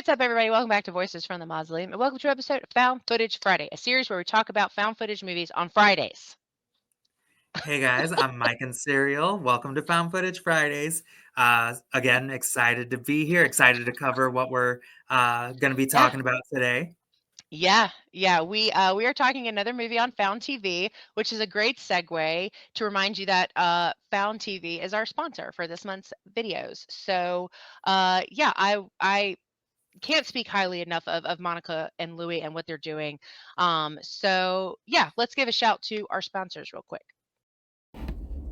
What's up, everybody? Welcome back to Voices from the Mausoleum, and welcome to an episode of Found Footage Friday, a series where we talk about found footage movies on Fridays. Hey guys, I'm Mike and Serial. Welcome to Found Footage Fridays. Again, excited to be here, excited to cover what we're going to be Yeah, talking about today. yeah. We are talking another movie on Found TV, which is a great segue to remind you that Found TV is our sponsor for this month's videos. So, yeah, I can't speak highly enough of Monica and Louie and what they're doing. So yeah, let's give a shout to our sponsors real quick.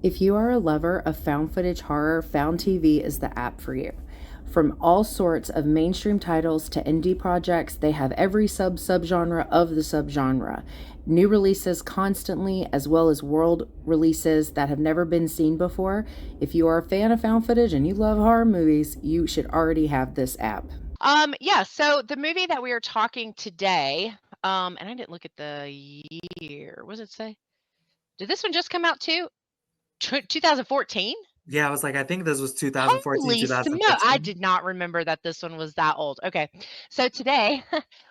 If you are a lover of found footage horror, Found TV is the app for you. From all sorts of mainstream titles to indie projects, they have every subgenre of the subgenre. New releases constantly, as well as world releases that have never been seen before. If you are a fan of found footage and you love horror movies, you should already have this app. Yeah, so the movie that we are talking today, and I didn't look at the year. What does it say? Did this one just come out too? 2014? Yeah, I was like, I think this was 2014, Holy smoke! I 2015. did not remember that this one was that old. Okay, so today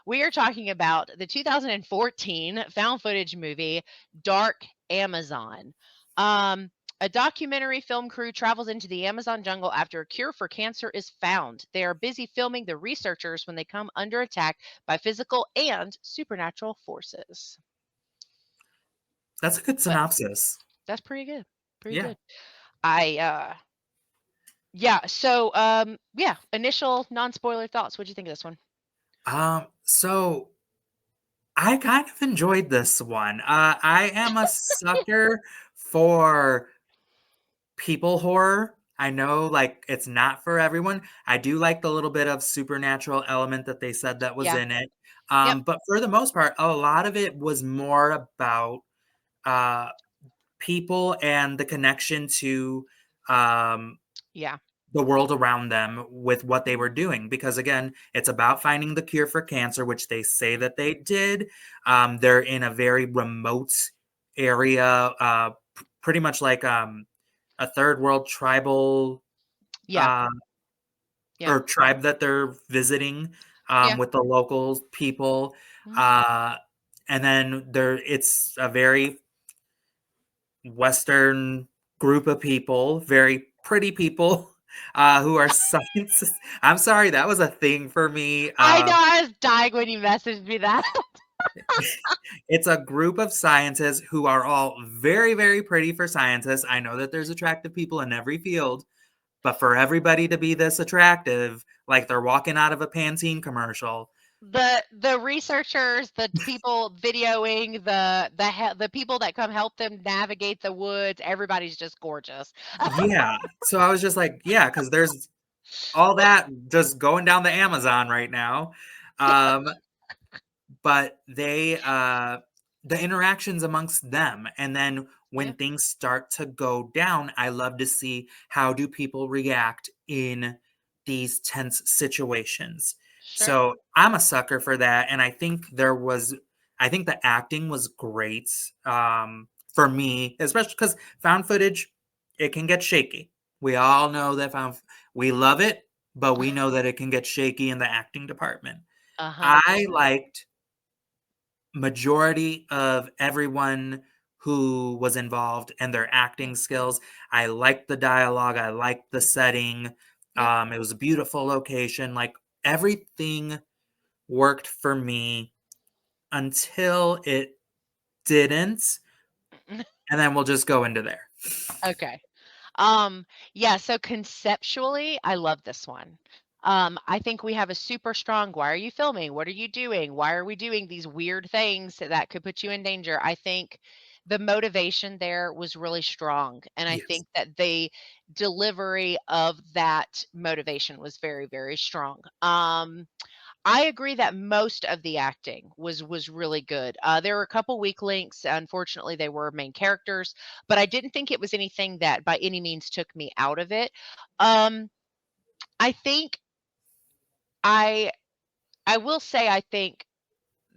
we are talking about the 2014 found footage movie Dark Amazon. Um, a documentary film crew travels into the Amazon jungle after a cure for cancer is found. They are busy filming the researchers when they come under attack by physical and supernatural forces. That's a good But synopsis. that's pretty good. Pretty Yeah. good. I Yeah, so yeah, initial non-spoiler thoughts. What'd you think of this one? So I kind of enjoyed this one. I am a sucker for people horror. I know, like, it's not for everyone. I do like the little bit of supernatural element that they said that was Yeah. in it. Yep. But for the most part, a lot of it was more about uh, people and the connection to um, Yeah. the world around them with what they were doing. Because again, it's about finding the cure for cancer, which they say that they did. They're in a very remote area, pretty much like a third world tribal Yeah. uh, Yeah. or tribe that they're visiting Yeah. with the local people. Mhm. Uh, and then it's a very Western group of people, very pretty people who are scientists. I'm sorry, that was a thing for me. I know I was dying when you messaged me that. It's a group of scientists who are all very, very pretty for scientists. I know that there's attractive people in every field, but for everybody to be this attractive, like they're walking out of a Pantene commercial. The researchers, the people videoing, the people that come help them navigate the woods, everybody's just gorgeous. Yeah. So I was just like, yeah, because there's all that just going down the Amazon right now. Um, but the interactions amongst them, and then Yeah, when things start to go down, I love to see how do people react in these tense situations. sure. So I'm a sucker for that, and I think the acting was great, for me, especially because found footage, it can get shaky. We all know that we love it, but we know that it can get shaky in the acting department. I 100%. liked majority of everyone who was involved and their Yeah. acting skills. I liked the dialogue, I liked the setting. Yeah. It was a beautiful location. Like everything worked for me until it didn't, and then we'll just go into there. Okay. Yeah, so conceptually, I love this one. I think we have a super strong, why are you filming? What are you doing? Why are we doing these weird things that could put you in danger? I think the motivation there was really strong. And I Yes. think that the delivery of that motivation was very, very strong. I agree that most of the acting was really good. There were a couple weak links. Unfortunately, they were main characters, but I didn't think it was anything that by any means took me out of it. Um, I think I I will say I think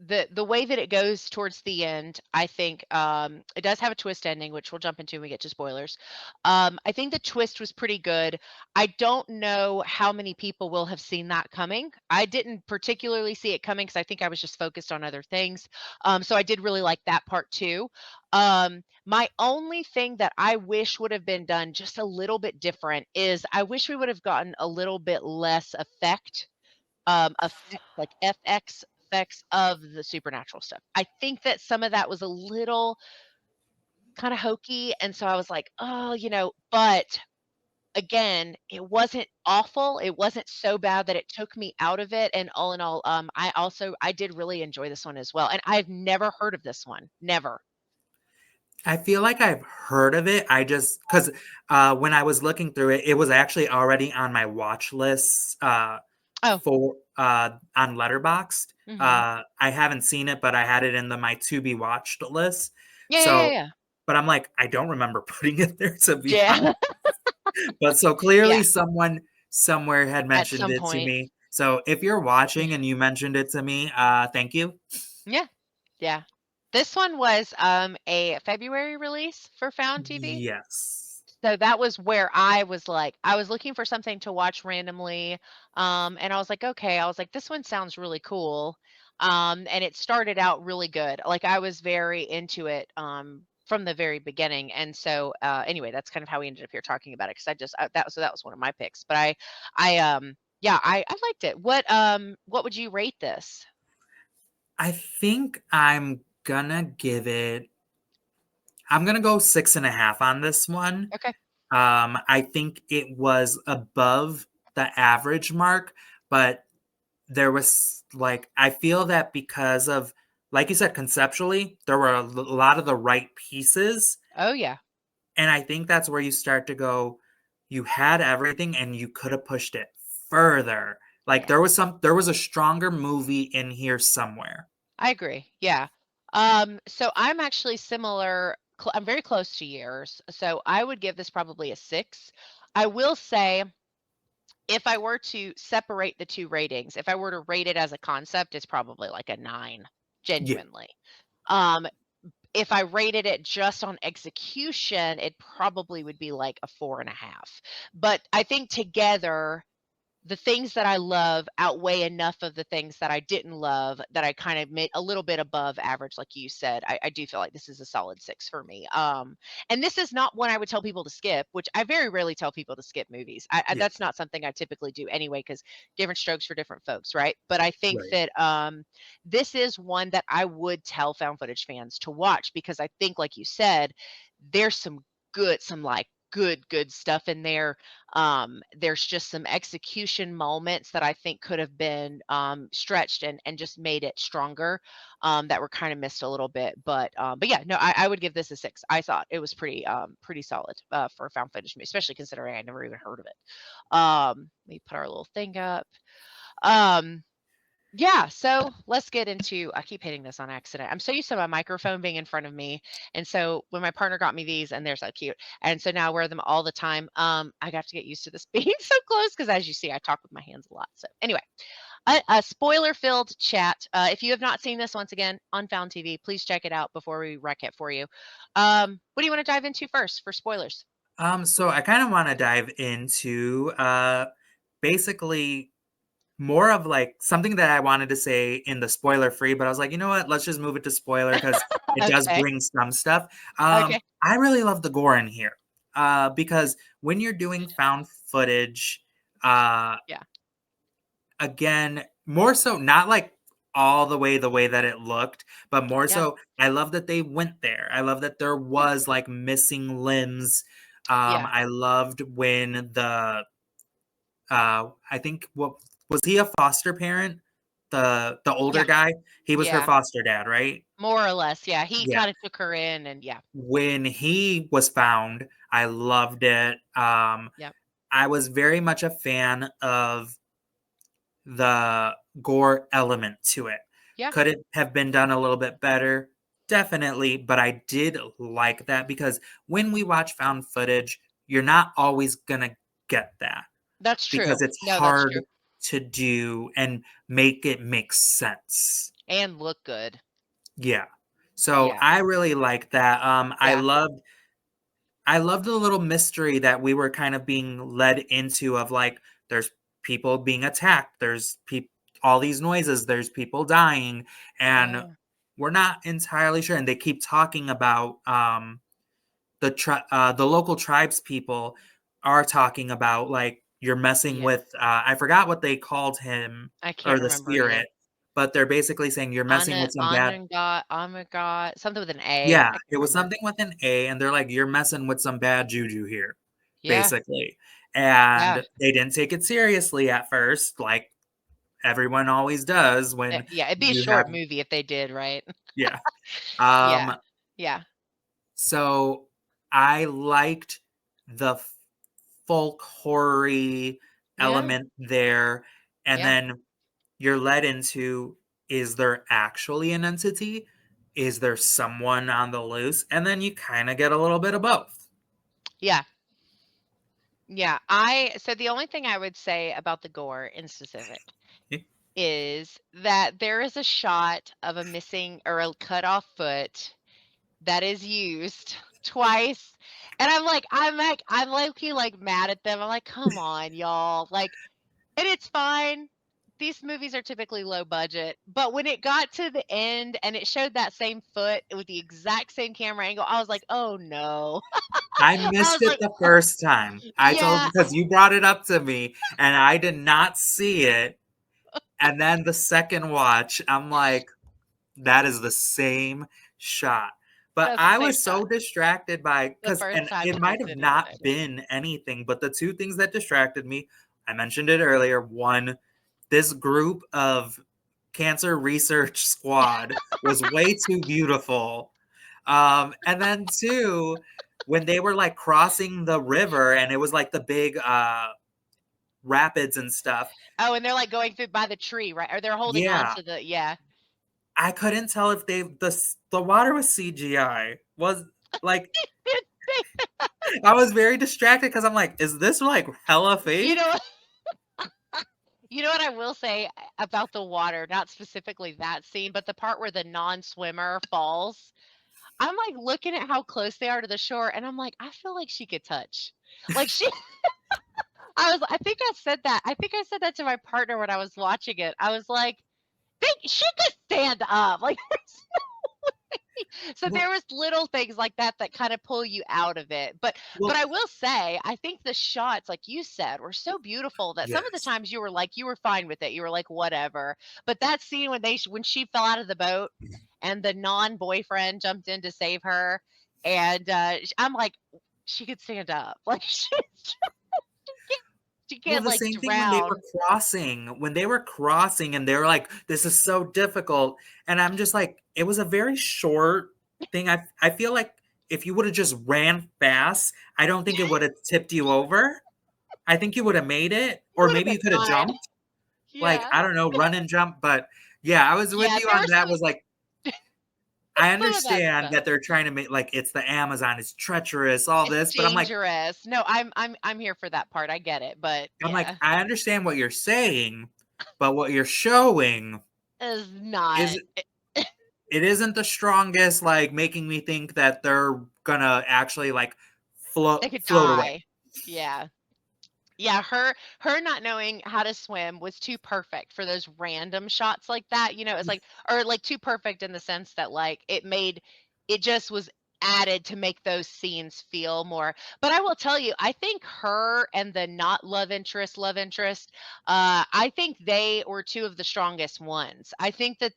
the way that it goes towards the end, I think it does have a twist ending, which we'll jump into when we get to spoilers. I think the twist was pretty good. I don't know how many people will have seen that coming. I didn't particularly see it coming because I think I was just focused on other things. So I did really like that part too. My only thing that I wish would have been done just a little bit different is I wish we would have gotten a little bit less effects, like FX effects of the supernatural stuff. I think that some of that was a little kind of hokey, and so I was like, "Oh," but again, it wasn't awful. It wasn't so bad that it took me out of it, and all in all, I did really enjoy this one as well, and I've never heard of this one. Never. I feel like I've heard of it. I just because when I was looking through it, it was actually already on my watch list Oh, for on Letterboxd. mhm. I haven't seen it, but I had it in the my to be watched list. Yeah, yeah, yeah, So, yeah. but I'm like, I don't remember putting it there to be honest. Yeah. But so Yeah, clearly, someone somewhere had at mentioned some it to point. me. So if you're watching Yeah. and you mentioned it to me, thank you. Yeah, yeah. This one was, a February release for Found TV. Yes. So that was where I was like, I was looking for something to watch randomly, and I was like, "Okay," I was like, "This one sounds really cool." And it started out really good. Like, I was very into it, from the very beginning, and so, anyway, that's kind of how we ended up here talking about it because that was one of my picks, but yeah, I liked it. What would you rate this? I think I'm gonna go 6.5 on this one. Okay. I think it was above the average mark, but there was like I feel that because of like you said, conceptually, there were a lot of the right pieces. Oh, yeah. And I think that's where you start to go, you had everything and you could have pushed it further. Like Yeah. there was a stronger movie in here somewhere. I agree. Yeah. So I'm actually similar. I'm very close to yours. So I would give this probably a 6. I will say, if I were to separate the two ratings, if I were to rate it as a concept, it's probably like a 9, Yeah. genuinely. Um, if I rated it just on execution, it probably would be like a 4.5. But I think together, the things that I love outweigh enough of the things that I didn't love that I kind of made a little bit above average, like you said. I do feel like this is a solid 6 for me. And this is not one I would tell people to skip, which I very rarely tell people to skip movies. Yeah. That's not something I typically do anyway, because different strokes for different folks, right? But I think Right. that this is one that I would tell found footage fans to watch because I think, like you said, there's some like good stuff in there. There's just some execution moments that I think could have been stretched and just made it stronger, that were kind of missed a little bit. But yeah, no, I would give this a 6. I thought it was pretty solid for a found footage movie, especially considering I never even heard of it. Let me put our little thing up. Um, yeah, so let's get into I keep hitting this on accident. I'm so used to my microphone being in front of me. And so when my partner got me these and they're so cute. And so now I wear them all the time. I got to get used to this being so close because as you see, I talk with my hands a lot. So anyway, a spoiler-filled chat. If you have not seen this once again on Found TV, please check it out before we wreck it for you. What do you want to dive into first for spoilers? So I kind of want to dive into basically more of like something that I wanted to say in the spoiler free, but I was like, you know what? Let's just move it to spoiler because it does Okay. bring some stuff. Okay. I really love the gore in here because when you're doing found footage, uh, Yeah. again, more so not like all the way that it looked, but more Yeah. so I love that they went there. I love that there Yeah. was like missing limbs. Yeah. I loved when I think what was he a foster parent? The older Yeah. guy? He was her Yeah. foster dad, right? More or less. Yeah. He Yeah. kind of took her in and yeah. When he was found, I loved it. Yep. I was very much a fan of the gore element to it. Yeah. Could it have been done a little bit better? Definitely, but I did like that because when we watch found footage, you're not always gonna get that That's true. because it's No, that's hard true. to do and make it make sense. and look good. Yeah. So Yeah. I really like that. Yeah. I loved the little mystery that we were kind of being led into of like there's people being attacked, there's all these noises, there's people dying, and Yeah. we're not entirely sure. And they keep talking about the local tribes people are talking about like you're messing Yeah. with I forgot what they called him I or can't the remember either. spirit, but they're basically saying you're messing with some bad. Onondaga, something with an A. Yeah, I it can't was remember. something with an A, and they're like, "You're messing with some bad juju here," Yeah. basically. Yeah. And they didn't take it seriously at first, like everyone always does when Yeah, it'd be a you short have. movie if they did, right? Yeah. Yeah. Um, Yeah. so I liked the folk horror Yeah. element there, and Yeah. then you're led into, is there actually an entity? Is there someone on the loose? And then you kind of get a little bit of both. Yeah. Yeah. I so the only thing I would say about the gore in specific is that there is a shot of a missing or a cut off foot that is used twice. And I'm low key like mad at them. I'm like, come on, y'all. Like, and it's fine. These movies are typically low budget, but when it got to the end and it showed that same foot with the exact same camera angle, I was like, oh no. I I missed was it like, the first time. I told yeah, because you brought it up to me and I did not see it. And then the second watch, I'm like, that is the same shot. But that's the I same was shot. so distracted by The because first and time it I might just have didn't even not notice. been anything, but the two things that distracted me, I mentioned it earlier. One, this group of cancer research squad was way too beautiful. And then two, when they were like crossing the river and it was like the big rapids and stuff. Oh, and they're like going through by the tree, right? Or they're holding on Yeah, to the yeah. I couldn't tell if the water was CGI. Was like I was very distracted because I'm like, is this like hella You know fake? You know what I will say about the water, not specifically that scene, but the part where the non-swimmer falls. I'm like looking at how close they are to the shore, and I'm like, I feel like she could touch. Like she, I think I said that. I think I said that to my partner when I was watching it. I was like, think she could stand up. Like, so there Well, was little things like that that kind of pull you out of it. But well, I will say, I think the shots, like you said, were so beautiful that some of the yes. times you were like, you were fine with it. You were like, whatever. But that scene when when she fell out of the boat and the non-boyfriend jumped in to save her, and I'm like, she could stand up. Like she Well, can't the like same thing drown. when they were crossing and they were like, this is so difficult. And I'm just like, it was a very short thing. I feel like if you would have just ran fast, I don't think it would have tipped you over. I think you would have made it, You or would have maybe been you could have fine. jumped. Like, Yeah, I don't know, run and jump. But yeah, I was with yeah. you There on were that. Was like, I some of that understand stuff. that they're trying to make like it's the Amazon, it's treacherous, all It's this, but dangerous. No, I'm here for that part. I get it, but I'm like, yeah, I understand what you're saying, but what you're showing is not. is it isn't the strongest, like making me think that they're gonna actually like They could float away. die. Yeah. Yeah, her not knowing how to swim was too perfect for those random shots like that, it's like or like too perfect in the sense that like it just was added to make those scenes feel more. But I will tell you, I think her and the not love interest, I think they were two of the strongest ones. I think that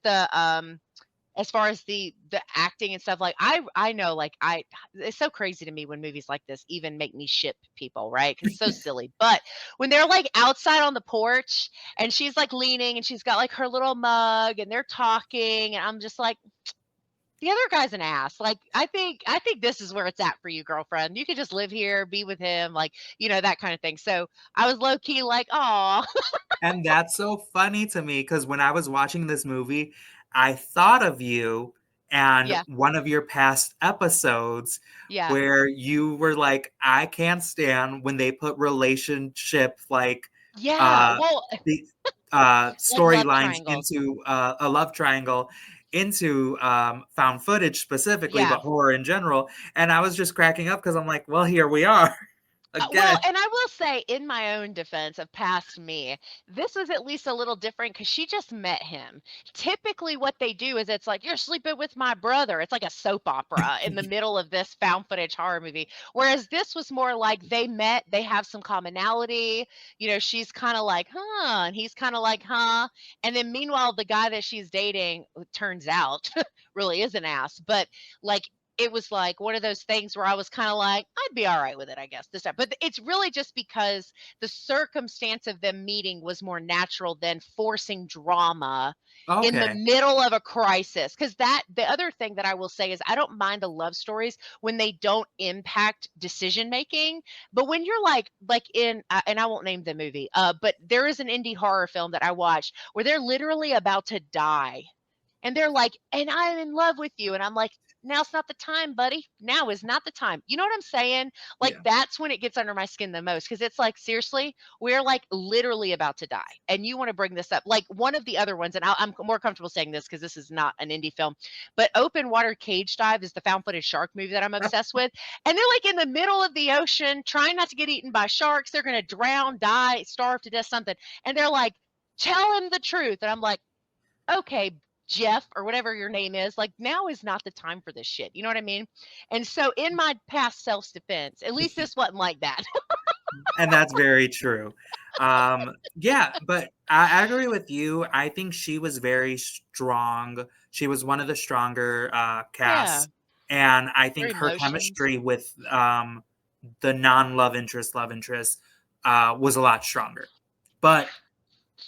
as far as the acting and stuff, like I know like I it's so crazy to me when movies like this even make me ship people, right? Because it's so silly. But when they're like outside on the porch and she's like leaning and she's got like her little mug and they're talking and I'm just like, the other guy's an ass. Like I think this is where it's at for you, girlfriend. You could just live here, be with him, like, that kind of thing. So I was low key like, oh, And that's so funny to me because when I was watching this movie, I thought of you and yeah, one of your past episodes yeah. where you were like, I can't stand when they put relationship like Yeah, uh, well, the like love storylines triangles. into a love triangle into found footage specifically, Yeah. but horror in general. And I was just cracking up because I'm like, well, here we are Well, again. and I will say, in my own defense of past me, this was at least a little different because she just met him. Typically, what they do is it's like, you're sleeping with my brother. It's like a soap opera in the middle of this found footage horror movie. Whereas this was more like they met, they have some commonality. She's kind of like, huh. And he's kind of like, huh. And then meanwhile, the guy that she's dating, who turns out, really is an ass. But like, it was like one of those things where I was kind of like, I'd be all right with it, I guess, this time. But it's really just because the circumstance of them meeting was more natural than forcing drama in the Okay. middle of a crisis. Because the other thing that I will say is I don't mind the love stories when they don't impact decision making. But when you're like in, and I won't name the movie, but there is an indie horror film that I watched where they're literally about to die and they're like, "And I'm in love with you." And I'm like, "Now's not the time, buddy. Now is not the time." You know what I'm saying? Like, Yeah. that's when it gets under my skin the most because it's like, seriously, we're like literally about to die. And you want to bring this up. Like, one of the other ones, and I'm more comfortable saying this because this is not an indie film, but Open Water Cage Dive is the found footage shark movie that I'm obsessed with. And they're like in the middle of the ocean trying not to get eaten by sharks. They're going to drown, die, starve to death, something. And they're like, "Tell him the truth." And I'm like, okay, Jeff or whatever your name is, like now is not the time for this shit. You know what I mean? And so in my past self defense, at least this wasn't like that. And that's very true. Yeah, but I agree with you. I think she was very strong. She was one of the stronger Yeah. casts, and I Her think her emotions. chemistry with the love interest, was a lot stronger. But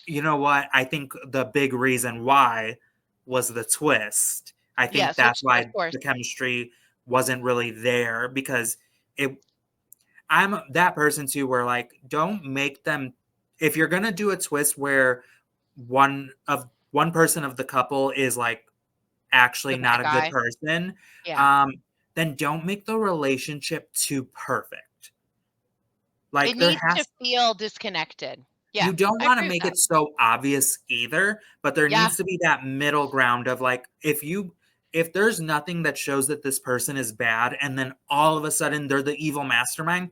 you know what? I think the big reason why was the twist. I think Yes, that's which of why course. the chemistry wasn't really there because it I'm that person too where like don't make them if you're going to do a twist where one person of the couple is like The actually bad not a good guy. person, Yeah. um then don't make the relationship too perfect. It Like there needs to has feel disconnected. Yeah. you don't I want to agree with make that. it so obvious either, but there Yeah. needs to be that middle ground of like if there's nothing that shows that this person is bad and then all of a sudden they're the evil mastermind,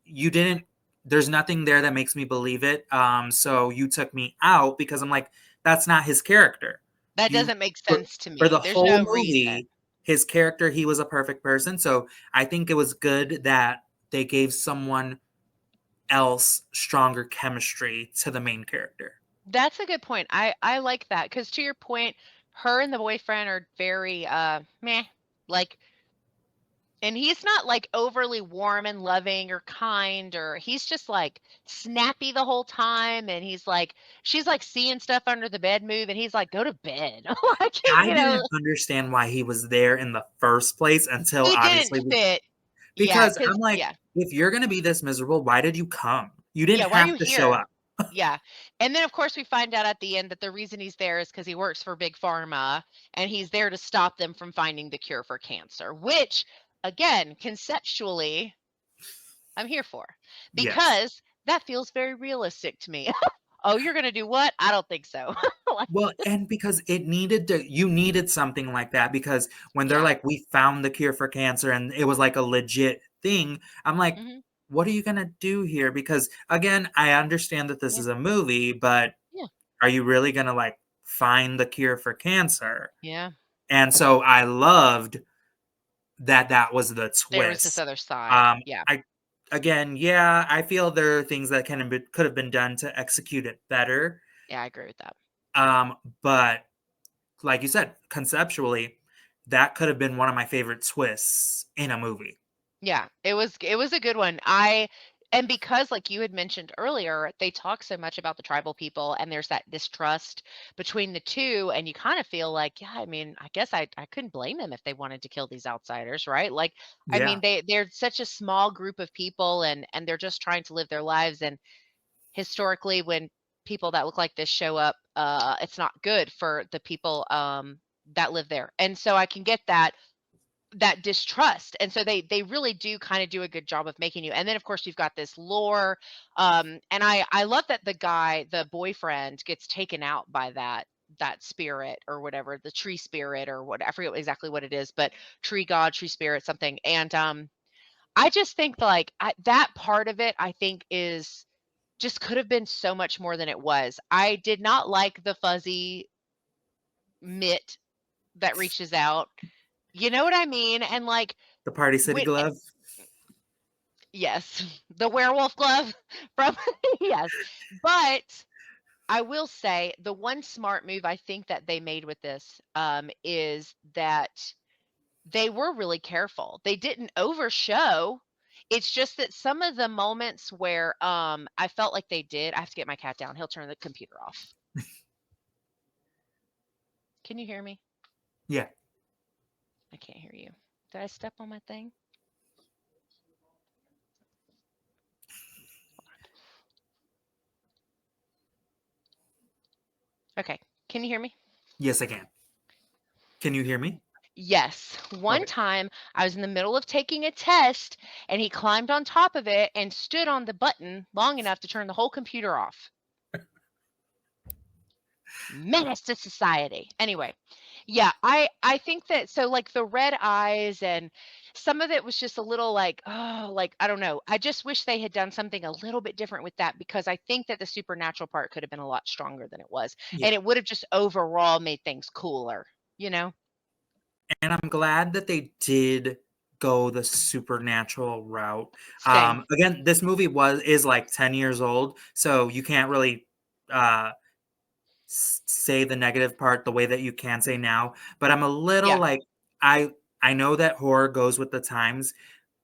you didn't there's nothing there that makes me believe it. So you took me out because I'm like, that's not his character. That You doesn't make for, sense to for me. the There's whole no reason. movie, his character, he was a perfect person. So I think it was good that they gave someone else stronger chemistry to the main character. That's a good point. I like that because to your point, her and the boyfriend are very meh. Like, and he's not like overly warm and loving or kind, or he's just like snappy the whole time. And he's like, she's like seeing stuff under the bed move, and he's like, go to bed. Like, I didn't understand why he was there in the first place until he didn't obviously fit. Yeah, because because, I'm like, yeah, if you're gonna be this miserable, why did you come? You didn't yeah, why are have you to show here? up. Yeah. And then, of course, we find out at the end that the reason he's there is because he works for Big Pharma and he's there to stop them from finding the cure for cancer, which, again, conceptually, I'm here for Yes. because that feels very realistic to me. Oh, you're gonna do what? I don't think so. Like, Well, and because you needed something like that because when they're yeah. like, we found the cure for cancer and it was like a legit thing, I'm like, Mhm. what are you gonna do here? Because again, I understand that this Yeah. is a movie, but Yeah. are you really gonna like find the cure for cancer? Yeah. And so I loved that was the There was this twist. other side. Yeah. I again, yeah, I feel there are things that could have been done to execute it better. Yeah, I agree with that. But like you said, conceptually, that could have been one of my favorite twists in a movie. Yeah, it was a good one. And because like you had mentioned earlier, they talk so much about the tribal people and there's that distrust between the two and you kind of feel like, yeah, I mean, I guess I couldn't blame them if they wanted to kill these outsiders, right? Like, I mean, Yeah, they're such a small group of people and they're just trying to live their lives and historically when people that look like this show up, it's not good for the people that live there. And so I can get that. that distrust. And so they really do kind of do a good job of making you. And then of course you've got this lore. And I love that the guy, the boyfriend, gets taken out by that spirit or whatever, the tree spirit or what, I forget exactly what it is, but tree god, tree spirit, something. And I just think like that part of it, I think is just could have been so much more than it was. I did not like the fuzzy mitt that reaches out. You know what I mean? And like The Party City when glove. yes, the werewolf glove from yes. But I will say the one smart move I think that they made with this is that they were really careful. They didn't overshow. It's just that some of the moments where I felt like they did. I have to get my cat down. He'll turn the computer off. Can you hear me? Yeah. I can't hear you. Did I step on my thing? Okay. Can you hear me? Yes, I can. Can you hear me? Yes. One Okay. time I was in the middle of taking a test and he climbed on top of it and stood on the button long enough to turn the whole computer off. Menace to society. Anyway, yeah, I think that so like the red eyes and some of it was just a little like, oh, like I don't know. I just wish they had done something a little bit different with that because I think that the supernatural part could have been a lot stronger than it was. And Yeah. it would have just overall made things cooler, you know? And I'm glad that they did go the supernatural route. Same. Again, this movie is like 10 years old, so you can't really uh say the negative part the way that you can say now, but I'm a little Yeah. like I know that horror goes with the times,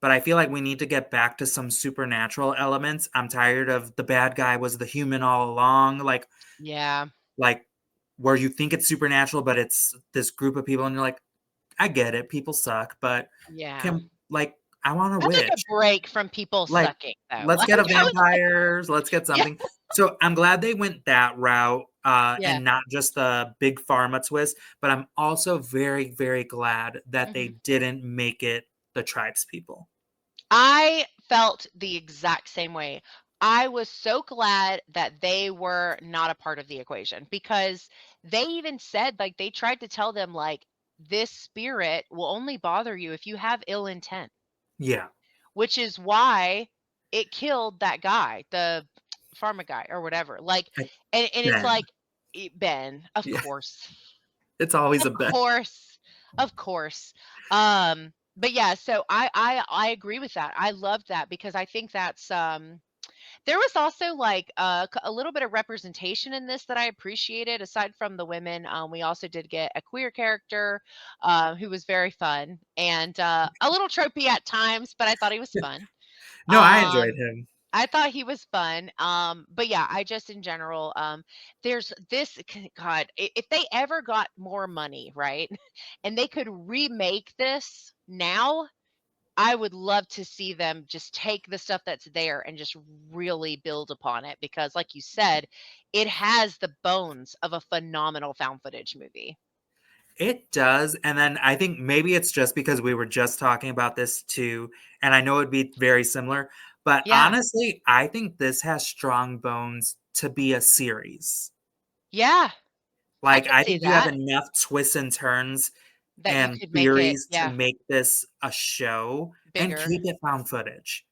but I feel like we need to get back to some supernatural elements. I'm tired of the bad guy was the human all along, Yeah. like where you think it's supernatural, but it's this group of people, and you're like, I get it, people suck, but Yeah. can I want a I'd like a witch. break from people Like, sucking though. let's Like get a I was like, vampires, let's get yeah. something. So I'm glad they went that route, Yeah. and not just the big pharma twist, but I'm also very, very glad that Mhm. they didn't make it the tribes people. I felt the exact same way. I was so glad that they were not a part of the equation because they even said, like, they tried to tell them, like, this spirit will only bother you if you have ill intent, Yeah. which is why it killed that guy, the pharma guy or whatever. Like, I and it's Ben. like, Ben, of Yeah. course. It's always Of a Ben. course. Of course. But yeah, so I agree with that. I love that because I think that's there was also like a little bit of representation in this that I appreciated aside from the women. We also did get a queer character who was very fun and a little tropey at times, but I thought he was fun. No, I enjoyed Um him. I thought he was fun. But yeah, I just in general, there's this God, if they ever got more money, right? And they could remake this now, I would love to see them just take the stuff that's there and just really build upon it because like you said, it has the bones of a phenomenal found footage movie. It does, and then I think maybe it's just because we were just talking about this too, and I know it'd be very similar, but Yeah. honestly, I think this has strong bones to be a series. Yeah. I Like, could I see think you have that enough twists and turns that you and could make it, theories to yeah, make this a show and bigger. keep it found footage.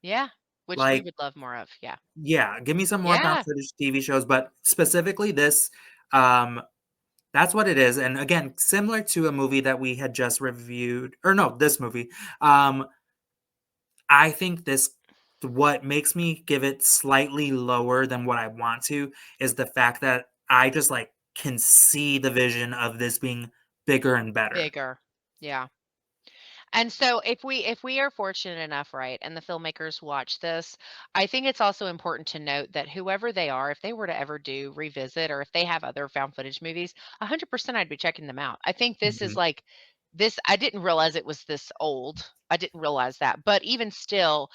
Yeah, which we Like, would love more of. Yeah. yeah, give me some more found Yeah. footage TV shows, but specifically this, um, that's what it is. And again, similar to a movie that we had just reviewed, or no, this movie. Um, I think what makes me give it slightly lower than what I want to is the fact that I just like can see the vision of this being bigger and better. Bigger. Yeah. And so if we are fortunate enough, right, and the filmmakers watch this, I think it's also important to note that whoever they are, if they were to ever do revisit or if they have other found footage movies, 100% I'd be checking them out. I think this is Mhm. like this I didn't realize it was this old. I didn't realize that. But even still,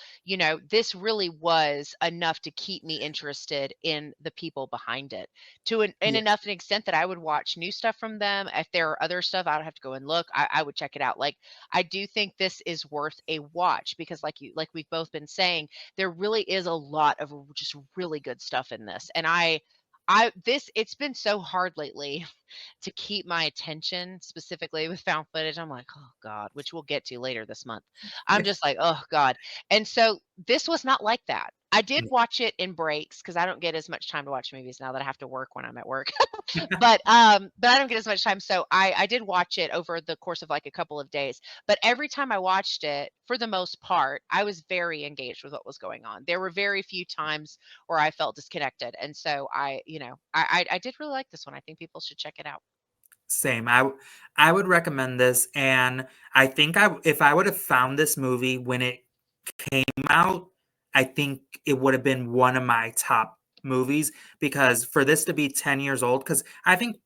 this really was enough to keep me interested in the people behind it to an Yeah. enough an extent that I would watch new stuff from them. If there are other stuff, I would have to go and look. I would check it out. Like I do think this is worth a watch because like we've both been saying, there really is a lot of just really good stuff in this. And it's been so hard lately to keep my attention specifically with found footage. I'm like, oh God, which we'll get to later this month. I'm just like, oh God. And so this was not like that. I did Yeah. watch it in breaks because I don't get as much time to watch movies now that I have to work when I'm at work. But I don't get as much time. So I did watch it over the course of like a couple of days. But every time I watched it, for the most part, I was very engaged with what was going on. There were very few times where I felt disconnected. And so I did really like this one. I think people should check it out. Same. I would recommend this, and I think if I would have found this movie when it came out, I think it would have been one of my top movies because for this to be 10 years old, because I think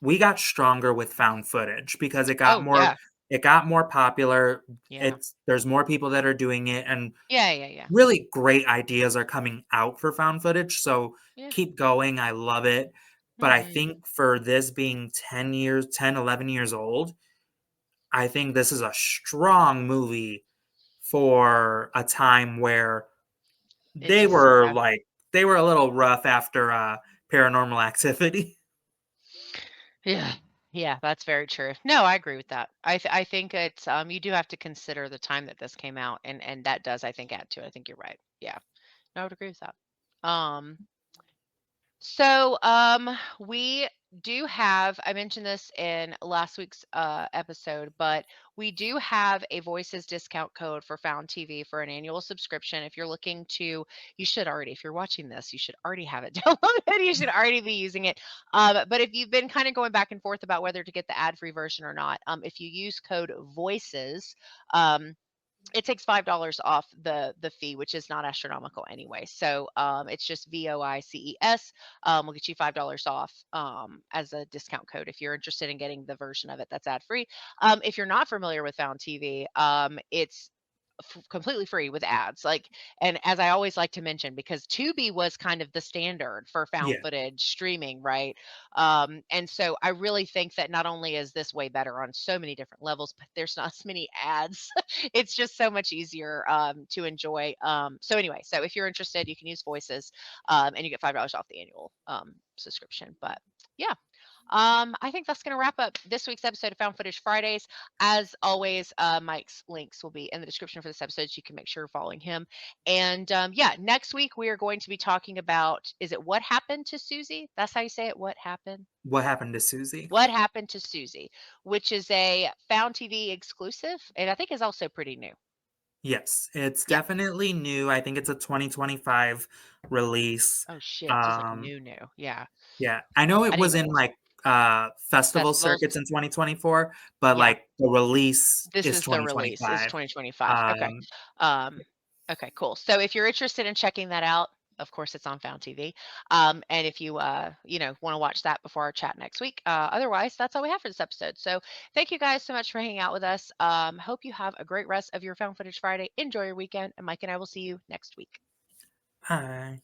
we got stronger with found footage because Oh, yeah. it got more popular. Yeah. There's more people that are doing it, and Yeah, yeah, yeah. really great ideas are coming out for found footage. So Yeah. keep going. I love it. But I Mhm. think for this being 11 years old, I think this is a strong movie for a time where It they just were yeah. like they were a little rough after Paranormal Activity. Yeah. Yeah, that's very true. No, I agree with that. I think it's you do have to consider the time that this came out and that does I think add to it. I think you're right. Yeah. No, I would agree with that. Um So, we do have, I mentioned this in last week's episode, but we do have a Voices discount code for Found TV for an annual subscription. If you're looking to, you should already, if you're watching this, you should already have it downloaded. You should already be using it. But if you've been kind of going back and forth about whether to get the ad-free version or not, if you use code VOICES, um, it takes $5 off the fee, which is not astronomical anyway. So it's just VOICES. We'll get you $5 off as a discount code if you're interested in getting the version of it that's ad free. If you're not familiar with Found TV, it's completely free with ads. Like, and as I always like to mention, because Tubi was kind of the standard for found Yeah. footage streaming, right? And so I really think that not only is this way better on so many different levels, but there's not as many ads. It's just so much easier to enjoy. So anyway, so if you're interested, you can use Voices, and you get $5 off the annual subscription. But yeah, I think that's going to wrap up this week's episode of Found Footage Fridays. As always, Mike's links will be in the description for this episode, so you can make sure you're following him. And yeah, next week we are going to be talking about, is it What Happened to Susie? That's how you say it. What happened? What happened to Susie? What Happened to Susie, which is a Found TV exclusive, and I think is also pretty new. Yes, it's Yeah. definitely new. I think it's a 2025 release. Oh shit. So it's like Um, new. Yeah. yeah, I know I it didn't was even in realize. like festival Festivals. circuits in 2024, but Yeah. like the release This is is the release, is 2025. 2025. Okay. Um, Um, okay, cool. So if you're interested in checking that out, of course it's on Found TV. And if you want to watch that before our chat next week, otherwise that's all we have for this episode. So thank you guys so much for hanging out with us. Hope you have a great rest of your Found Footage Friday. Enjoy your weekend, and Mike and I will see you next week. hi.